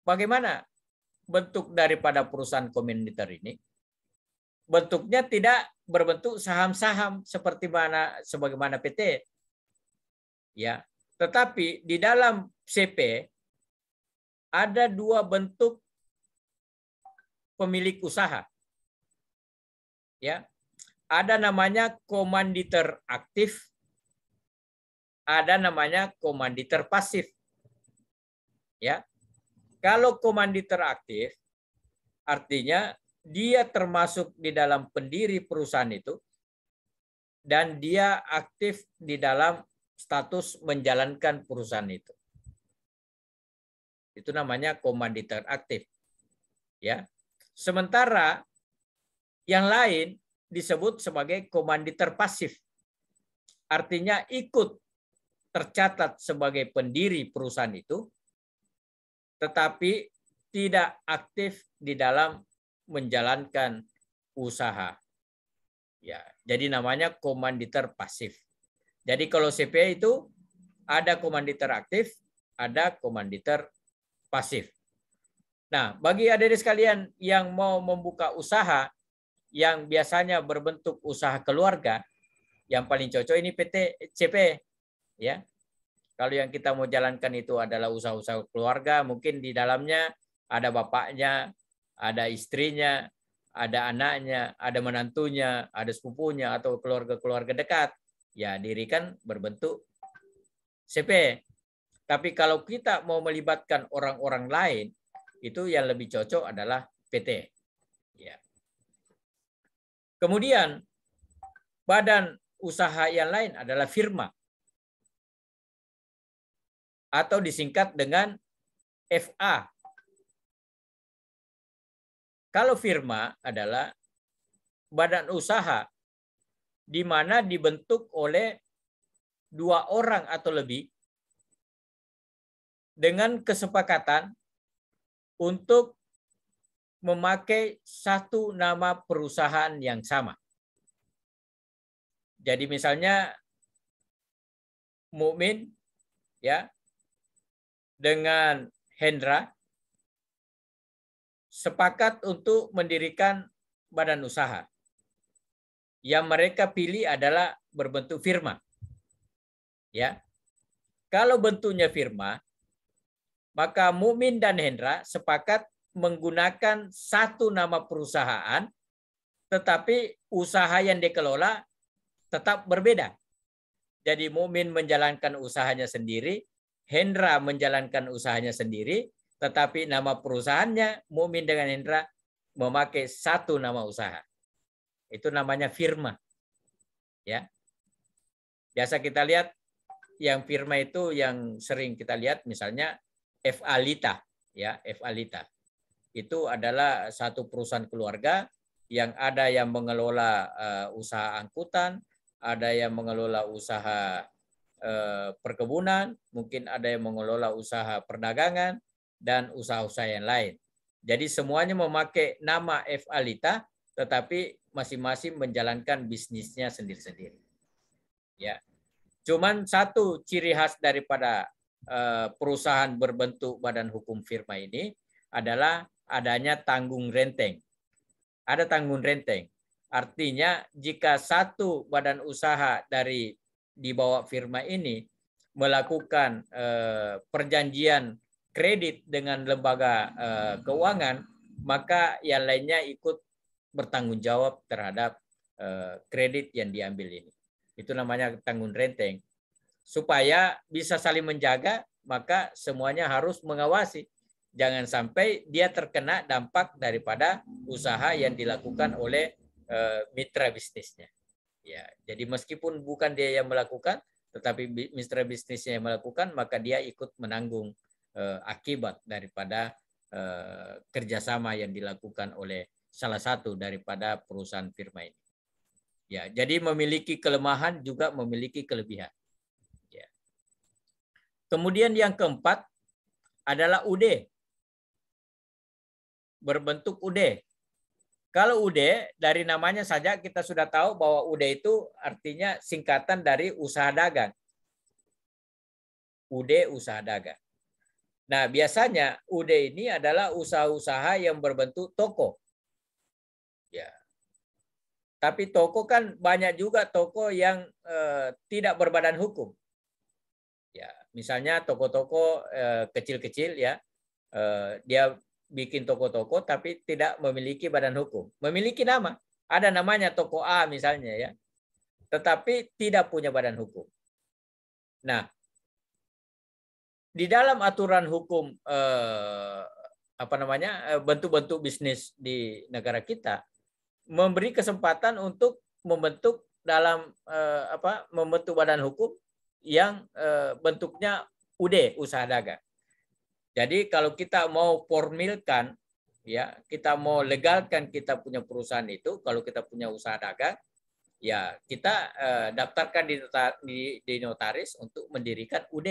Bagaimana bentuk daripada perusahaan komanditer ini? Bentuknya tidak berbentuk saham-saham sebagaimana PT. Ya, tetapi di dalam CP ada dua bentuk pemilik usaha. Ya. Ada namanya komanditer aktif, ada namanya komanditer pasif. Ya. Kalau komanditer aktif artinya dia termasuk di dalam pendiri perusahaan itu dan dia aktif di dalam status menjalankan perusahaan itu. Itu namanya komanditer aktif. Ya. Sementara yang lain disebut sebagai komanditer pasif. Artinya ikut tercatat sebagai pendiri perusahaan itu, tetapi tidak aktif di dalam menjalankan usaha. Ya, jadi namanya komanditer pasif. Jadi kalau CPA itu ada komanditer aktif, ada komanditer pasif. Nah, bagi adik-adik sekalian yang mau membuka usaha yang biasanya berbentuk usaha keluarga, yang paling cocok ini PT CP, ya. Kalau yang kita mau jalankan itu adalah usaha-usaha keluarga, mungkin di dalamnya ada bapaknya, ada istrinya, ada anaknya, ada menantunya, ada sepupunya atau keluarga-keluarga dekat. Ya, dirikan berbentuk CP. Tapi kalau kita mau melibatkan orang-orang lain, itu yang lebih cocok adalah PT. Ya. Kemudian badan usaha yang lain adalah firma atau disingkat dengan FA. Kalau firma adalah badan usaha di mana dibentuk oleh 2 orang atau lebih dengan kesepakatan untuk memakai satu nama perusahaan yang sama. Jadi misalnya Mukmin ya dengan Hendra sepakat untuk mendirikan badan usaha. Yang mereka pilih adalah berbentuk firma. Ya. Kalau bentuknya firma, maka Mukmin dan Hendra sepakat menggunakan satu nama perusahaan, tetapi usaha yang dikelola tetap berbeda. Jadi Mukmin menjalankan usahanya sendiri, Hendra menjalankan usahanya sendiri, tetapi nama perusahaannya Mukmin dengan Hendra memakai satu nama usaha. Itu namanya firma. Ya. Biasa kita lihat yang firma itu yang sering kita lihat misalnya F.Alita, ya, F.Alita. Itu adalah satu perusahaan keluarga yang ada yang mengelola usaha angkutan, ada yang mengelola usaha perkebunan, mungkin ada yang mengelola usaha perdagangan dan usaha-usaha yang lain. Jadi semuanya memakai nama F.Alita, tetapi masing-masing menjalankan bisnisnya sendiri-sendiri. Ya, cuman satu ciri khas daripada perusahaan berbentuk badan hukum firma ini adalah adanya tanggung renteng. Ada tanggung renteng. Artinya jika satu badan usaha dari di bawah firma ini melakukan perjanjian kredit dengan lembaga keuangan, maka yang lainnya ikut bertanggung jawab terhadap kredit yang diambil ini. Itu namanya tanggung renteng. Supaya bisa saling menjaga, maka semuanya harus mengawasi. Jangan sampai dia terkena dampak daripada usaha yang dilakukan oleh mitra bisnisnya. Ya, jadi meskipun bukan dia yang melakukan, tetapi mitra bisnisnya yang melakukan, maka dia ikut menanggung akibat daripada kerjasama yang dilakukan oleh salah satu daripada perusahaan firma ini. Ya, jadi memiliki kelemahan juga memiliki kelebihan. Ya. Kemudian yang keempat adalah UD, berbentuk UD. Kalau UD, dari namanya saja kita sudah tahu bahwa UD itu artinya singkatan dari usaha dagang. UD usaha dagang. Nah, biasanya UD ini adalah usaha-usaha yang berbentuk toko. Ya. Tapi toko kan banyak juga toko yang tidak berbadan hukum. Ya, misalnya toko-toko kecil-kecil ya, dia bikin toko-toko tapi tidak memiliki badan hukum. Memiliki nama. Ada namanya toko A misalnya ya. Tetapi tidak punya badan hukum. Nah, di dalam aturan hukum bentuk-bentuk bisnis di negara kita memberi kesempatan untuk membentuk membentuk badan hukum yang bentuknya UD, usaha dagang. Jadi kalau kita mau formilkan, ya kita mau legalkan kita punya perusahaan itu, kalau kita punya usaha dagang, ya kita daftarkan di notaris untuk mendirikan UD,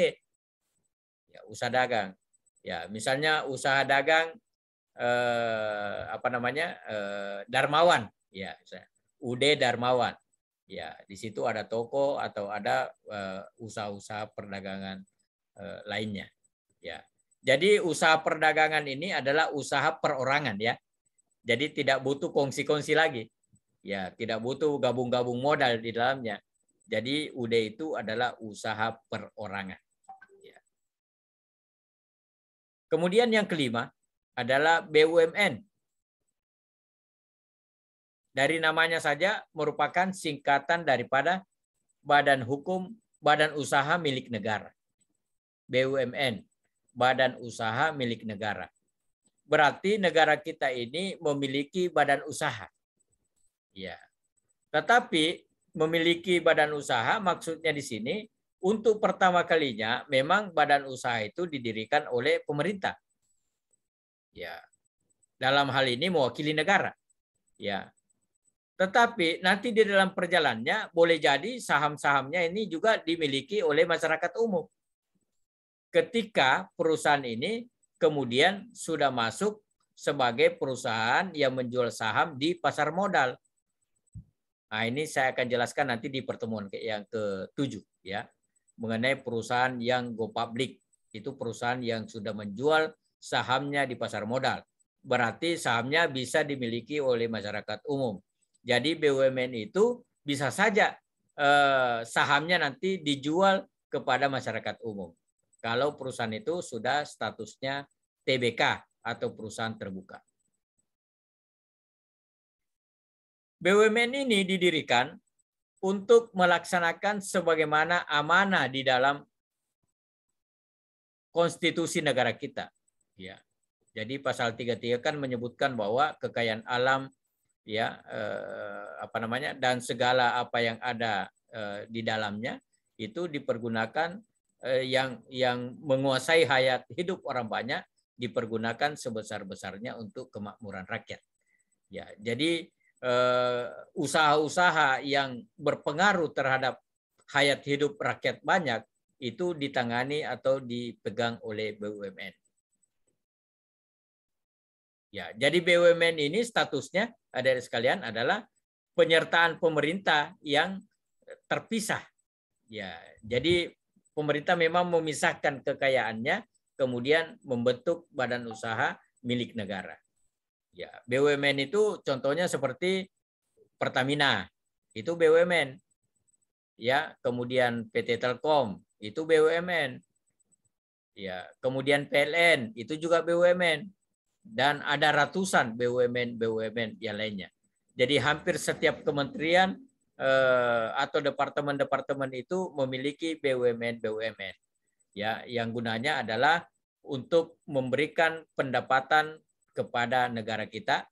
ya usaha dagang. Ya misalnya usaha dagang Darmawan, ya UD Darmawan. Ya di situ ada toko atau ada usaha-usaha perdagangan lainnya. Ya. Jadi usaha perdagangan ini adalah usaha perorangan ya. Jadi tidak butuh kongsi-kongsi lagi. Ya, tidak butuh gabung-gabung modal di dalamnya. Jadi UD itu adalah usaha perorangan. Ya. Kemudian yang kelima adalah BUMN. Dari namanya saja merupakan singkatan daripada Badan Hukum Badan Usaha Milik Negara. BUMN. Badan usaha milik negara. Berarti negara kita ini memiliki badan usaha. Ya. Tetapi memiliki badan usaha maksudnya di sini untuk pertama kalinya memang badan usaha itu didirikan oleh pemerintah. Ya. Dalam hal ini mewakili negara. Ya. Tetapi nanti di dalam perjalanannya boleh jadi saham-sahamnya ini juga dimiliki oleh masyarakat umum. Ketika perusahaan ini kemudian sudah masuk sebagai perusahaan yang menjual saham di pasar modal. Nah, ini saya akan jelaskan nanti di pertemuan yang ke-7 ya. Mengenai perusahaan yang go public. Itu perusahaan yang sudah menjual sahamnya di pasar modal. Berarti sahamnya bisa dimiliki oleh masyarakat umum. Jadi BUMN itu bisa saja sahamnya nanti dijual kepada masyarakat umum. Kalau perusahaan itu sudah statusnya TBK atau perusahaan terbuka. BUMN ini didirikan untuk melaksanakan sebagaimana amanah di dalam konstitusi negara kita. Ya. Jadi pasal 33 kan menyebutkan bahwa kekayaan alam ya dan segala apa yang ada di dalamnya itu dipergunakan yang menguasai hayat hidup orang banyak dipergunakan sebesar-besarnya untuk kemakmuran rakyat. Ya, jadi usaha-usaha yang berpengaruh terhadap hayat hidup rakyat banyak itu ditangani atau dipegang oleh BUMN. Ya, jadi BUMN ini statusnya adik-adik sekalian adalah penyertaan pemerintah yang terpisah. Ya, jadi pemerintah memang memisahkan kekayaannya, kemudian membentuk badan usaha milik negara. Ya, BUMN itu contohnya seperti Pertamina, itu BUMN. Ya, kemudian PT Telkom, itu BUMN. Ya, kemudian PLN, itu juga BUMN. Dan ada ratusan BUMN yang lainnya. Jadi hampir setiap kementerian atau departemen-departemen itu memiliki BUMN ya yang gunanya adalah untuk memberikan pendapatan kepada negara kita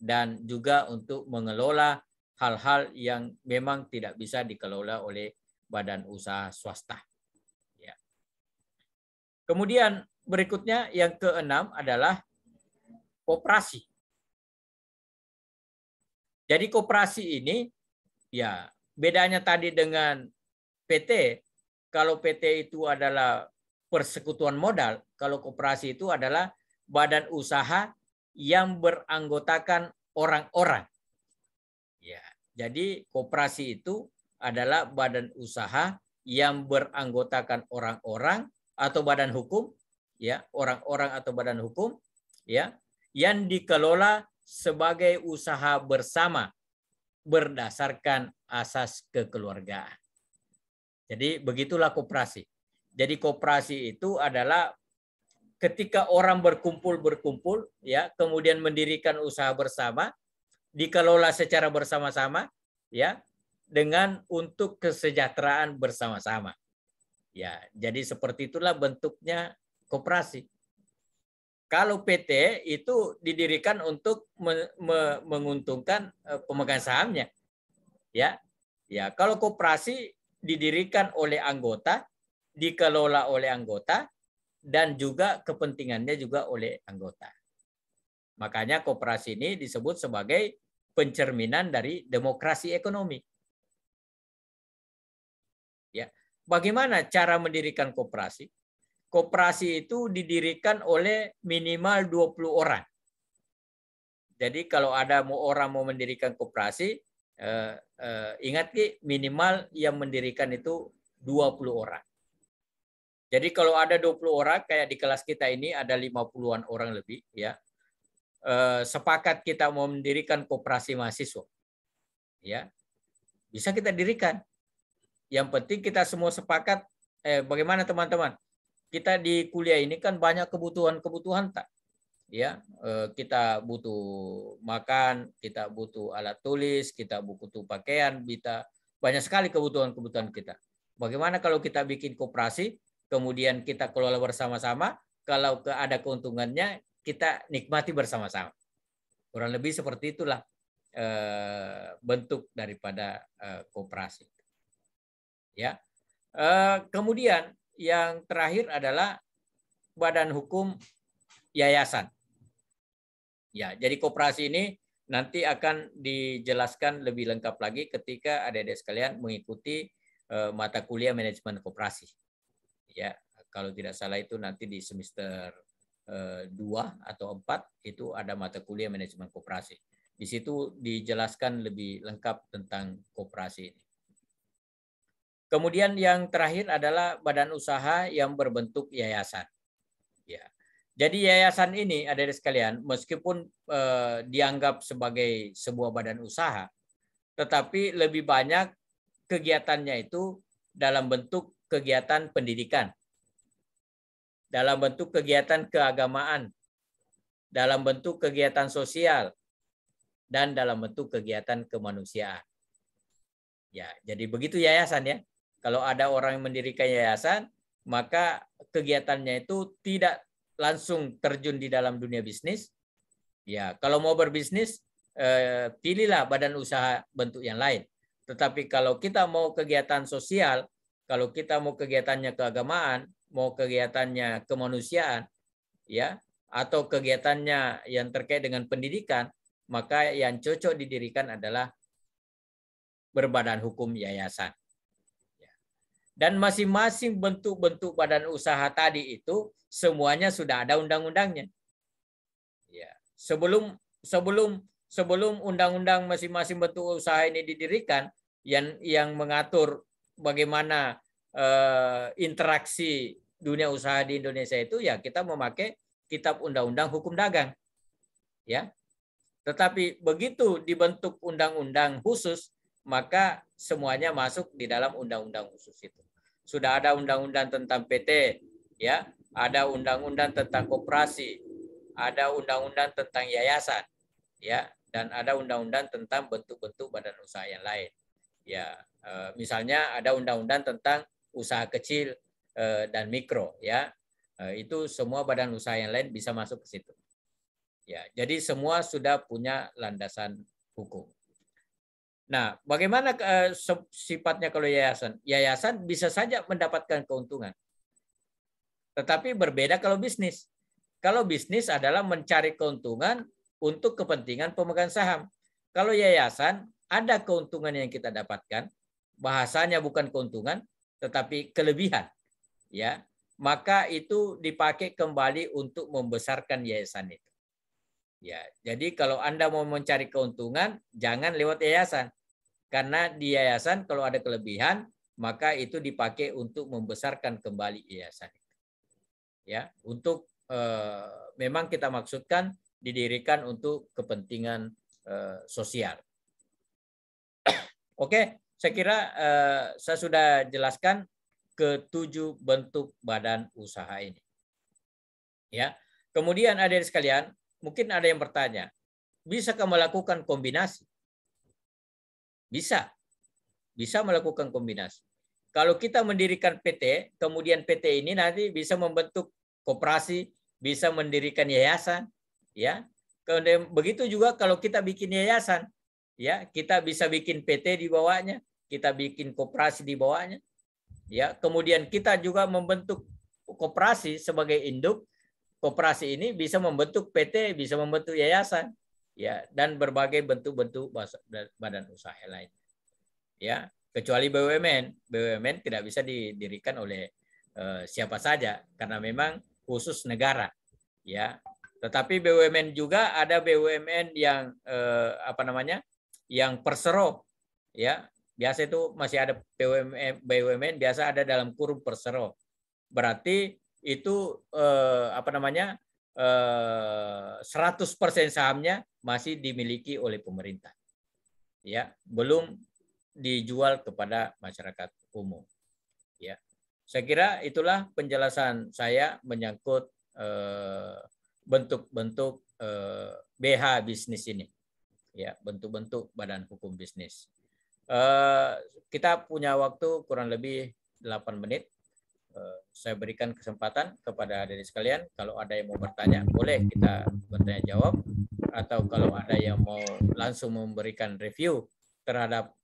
dan juga untuk mengelola hal-hal yang memang tidak bisa dikelola oleh badan usaha swasta. Ya. Kemudian berikutnya yang keenam adalah koperasi. Jadi koperasi ini ya bedanya tadi dengan PT, kalau PT itu adalah persekutuan modal, kalau koperasi itu adalah badan usaha yang beranggotakan orang-orang. Ya, jadi koperasi itu adalah badan usaha yang beranggotakan orang-orang atau badan hukum, ya, orang-orang atau badan hukum, ya, yang dikelola sebagai usaha bersama berdasarkan asas kekeluargaan. Jadi begitulah koperasi. Jadi koperasi itu adalah ketika orang berkumpul ya, kemudian mendirikan usaha bersama, dikelola secara bersama-sama ya, dengan untuk kesejahteraan bersama-sama. Ya, jadi seperti itulah bentuknya koperasi. Kalau PT itu didirikan untuk menguntungkan pemegang sahamnya. Ya. Ya, kalau koperasi didirikan oleh anggota, dikelola oleh anggota, dan juga kepentingannya juga oleh anggota. Makanya koperasi ini disebut sebagai pencerminan dari demokrasi ekonomi. Ya. Bagaimana cara mendirikan koperasi? Koperasi itu didirikan oleh minimal 20 orang. Jadi kalau ada orang mau mendirikan koperasi, ingat minimal yang mendirikan itu 20 orang. Jadi kalau ada 20 orang, kayak di kelas kita ini ada 50-an orang lebih, ya. Sepakat kita mau mendirikan koperasi mahasiswa. Ya. Bisa kita dirikan. Yang penting kita semua sepakat, bagaimana teman-teman? Kita di kuliah ini kan banyak kebutuhan-kebutuhan tak? Ya, kita butuh makan, kita butuh alat tulis, kita butuh pakaian, banyak sekali kebutuhan-kebutuhan kita. Bagaimana kalau kita bikin koperasi, kemudian kita kelola bersama-sama, kalau ada keuntungannya, kita nikmati bersama-sama. Kurang lebih seperti itulah bentuk daripada koperasi. Ya, kemudian yang terakhir adalah badan hukum yayasan. Ya, jadi koperasi ini nanti akan dijelaskan lebih lengkap lagi ketika adik-adik sekalian mengikuti mata kuliah manajemen koperasi. Ya, kalau tidak salah itu nanti di semester 2 atau 4 itu ada mata kuliah manajemen koperasi. Di situ dijelaskan lebih lengkap tentang koperasi ini. Kemudian yang terakhir adalah badan usaha yang berbentuk yayasan. Ya. Jadi yayasan ini, adik-adik sekalian, meskipun dianggap sebagai sebuah badan usaha, tetapi lebih banyak kegiatannya itu dalam bentuk kegiatan pendidikan, dalam bentuk kegiatan keagamaan, dalam bentuk kegiatan sosial, dan dalam bentuk kegiatan kemanusiaan. Ya, jadi begitu yayasan ya. Kalau ada orang yang mendirikan yayasan, maka kegiatannya itu tidak langsung terjun di dalam dunia bisnis. Ya, kalau mau berbisnis, pilihlah badan usaha bentuk yang lain. Tetapi kalau kita mau kegiatan sosial, kalau kita mau kegiatannya keagamaan, mau kegiatannya kemanusiaan, ya, atau kegiatannya yang terkait dengan pendidikan, maka yang cocok didirikan adalah berbadan hukum yayasan. Dan masing-masing bentuk-bentuk badan usaha tadi itu semuanya sudah ada undang-undangnya. Ya. Sebelum undang-undang masing-masing bentuk usaha ini didirikan, yang mengatur bagaimana interaksi dunia usaha di Indonesia itu, ya kita memakai Kitab Undang-Undang Hukum Dagang. Ya. Tetapi begitu dibentuk undang-undang khusus, maka semuanya masuk di dalam undang-undang khusus itu. Sudah ada undang-undang tentang PT, ya, ada undang-undang tentang koperasi, ada undang-undang tentang yayasan, ya, dan ada undang-undang tentang bentuk-bentuk badan usaha yang lain. Ya, misalnya ada undang-undang tentang usaha kecil dan mikro, ya. Itu semua badan usaha yang lain bisa masuk ke situ. Ya, jadi semua sudah punya landasan hukum. Nah, bagaimana sifatnya kalau yayasan? Yayasan bisa saja mendapatkan keuntungan. Tetapi berbeda kalau bisnis. Kalau bisnis adalah mencari keuntungan untuk kepentingan pemegang saham. Kalau yayasan ada keuntungan yang kita dapatkan, bahasanya bukan keuntungan, tetapi kelebihan. Ya, maka itu dipakai kembali untuk membesarkan yayasan itu. Ya, jadi kalau Anda mau mencari keuntungan, jangan lewat yayasan. Karena di yayasan kalau ada kelebihan, maka itu dipakai untuk membesarkan kembali yayasan. Ya, untuk memang kita maksudkan didirikan untuk kepentingan sosial. Oke, saya kira saya sudah jelaskan ke-7 bentuk badan usaha ini. Ya. Kemudian adik sekalian, mungkin ada yang bertanya, bisakah melakukan kombinasi? Bisa. Bisa melakukan kombinasi. Kalau kita mendirikan PT, kemudian PT ini nanti bisa membentuk koperasi, bisa mendirikan yayasan, ya. Kemudian begitu juga kalau kita bikin yayasan, ya, kita bisa bikin PT di bawahnya, kita bikin koperasi di bawahnya, ya. Kemudian kita juga membentuk koperasi sebagai induk. Koperasi ini bisa membentuk PT, bisa membentuk yayasan, ya, dan berbagai bentuk-bentuk badan usaha lain. Ya, kecuali BUMN. BUMN tidak bisa didirikan oleh siapa saja karena memang khusus negara, ya. Tetapi BUMN juga ada BUMN yang yang persero, ya. Biasa itu masih ada BUMN biasa ada dalam kurung persero. Berarti itu 100% sahamnya masih dimiliki oleh pemerintah. Ya, belum dijual kepada masyarakat umum. Ya, saya kira itulah penjelasan saya menyangkut bentuk-bentuk BH bisnis ini. Ya, bentuk-bentuk badan hukum bisnis. Kita punya waktu kurang lebih 8 menit. Saya berikan kesempatan kepada adik sekalian. Kalau ada yang mau bertanya, boleh kita bertanya jawab. Atau kalau ada yang mau langsung memberikan review terhadap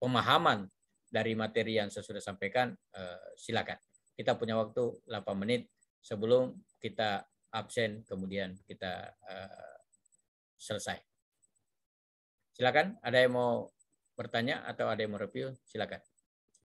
pemahaman dari materi yang saya sudah sampaikan, silakan. Kita punya waktu 8 menit sebelum kita absen, kemudian kita selesai. Silakan, ada yang mau bertanya atau ada yang mau review, silakan.